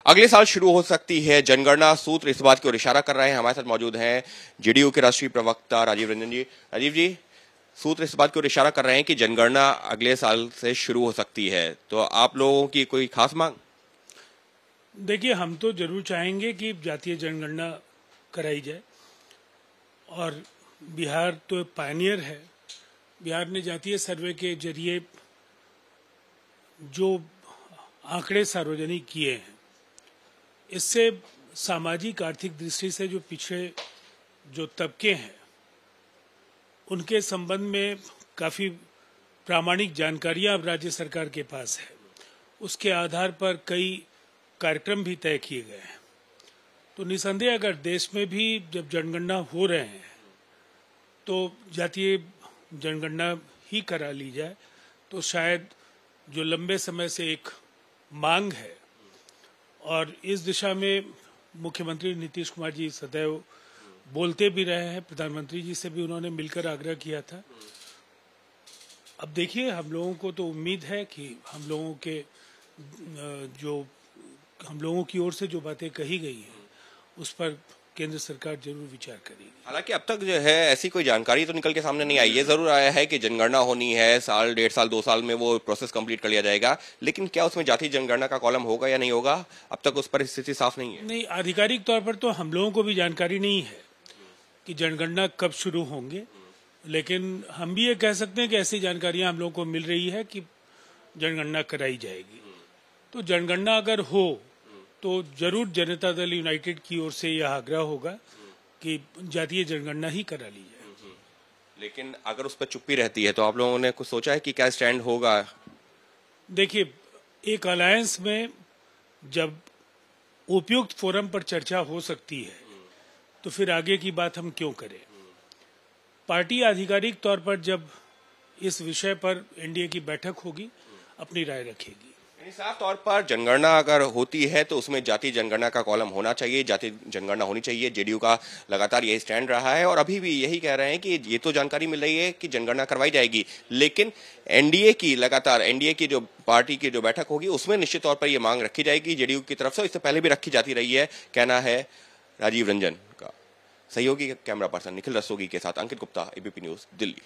अगले साल शुरू हो सकती है जनगणना। सूत्र इस बात की ओर इशारा कर रहे हैं। हमारे साथ मौजूद हैं जेडीयू के राष्ट्रीय प्रवक्ता राजीव रंजन जी। राजीव जी, सूत्र इस बात की ओर इशारा कर रहे हैं कि जनगणना अगले साल से शुरू हो सकती है, तो आप लोगों की कोई खास मांग? देखिए, हम तो जरूर चाहेंगे कि जातीय जनगणना कराई जाए, और बिहार तो पायनियर है। बिहार ने जातीय सर्वे के जरिए जो आंकड़े सार्वजनिक किए हैं, इससे सामाजिक आर्थिक दृष्टि से जो पिछड़े जो तबके हैं, उनके संबंध में काफ़ी प्रामाणिक जानकारियां अब राज्य सरकार के पास है। उसके आधार पर कई कार्यक्रम भी तय किए गए हैं। तो निसंदेह अगर देश में भी जब जनगणना हो रहे हैं तो जातीय जनगणना ही करा ली जाए, तो शायद जो लंबे समय से एक मांग है, और इस दिशा में मुख्यमंत्री नीतीश कुमार जी सदैव बोलते भी रहे हैं, प्रधानमंत्री जी से भी उन्होंने मिलकर आग्रह किया था। अब देखिए, हम लोगों को तो उम्मीद है कि हम लोगों की ओर से जो बातें कही गई हैं, उस पर केंद्र सरकार जरूर विचार करेगी। हालांकि अब तक जो है ऐसी कोई जानकारी तो निकल के सामने नहीं आई। ये जरूर आया है कि जनगणना होनी है, साल, 1.5 साल, 2 साल में वो प्रोसेस कंप्लीट कर लिया जाएगा, लेकिन क्या उसमें जातीय जनगणना का कॉलम होगा या नहीं होगा, अब तक उस पर स्थिति साफ नहीं है। नहीं, आधिकारिक तौर पर तो हम लोगों को भी जानकारी नहीं है कि जनगणना कब शुरू होंगे, लेकिन हम भी ये कह सकते हैं कि ऐसी जानकारियां हम लोगों को मिल रही है कि जनगणना कराई जाएगी। तो जनगणना अगर हो तो जरूर जनता दल यूनाइटेड की ओर से यह आग्रह होगा कि जातीय जनगणना ही करा ली जाए। लेकिन अगर उस पर चुप्पी रहती है तो आप लोगों ने कुछ सोचा है कि क्या स्टैंड होगा? देखिए, एक अलायंस में जब उपयुक्त फोरम पर चर्चा हो सकती है तो फिर आगे की बात हम क्यों करें। पार्टी आधिकारिक तौर पर जब इस विषय पर एनडीए की बैठक होगी, अपनी राय रखेगी। साफ तौर पर जनगणना अगर होती है तो उसमें जातीय जनगणना का कॉलम होना चाहिए, जातीय जनगणना होनी चाहिए। जेडीयू का लगातार यही स्टैंड रहा है और अभी भी यही कह रहे हैं कि ये तो जानकारी मिल रही है कि जनगणना करवाई जाएगी, लेकिन एनडीए की जो पार्टी की जो बैठक होगी उसमें निश्चित तौर पर यह मांग रखी जाएगी जेडीयू की तरफ से। इससे पहले भी रखी जाती रही है, कहना है राजीव रंजन का। सहयोगी कैमरा पर्सन निखिल रस्तोगी के साथ अंकित गुप्ता, एबीपी न्यूज, दिल्ली।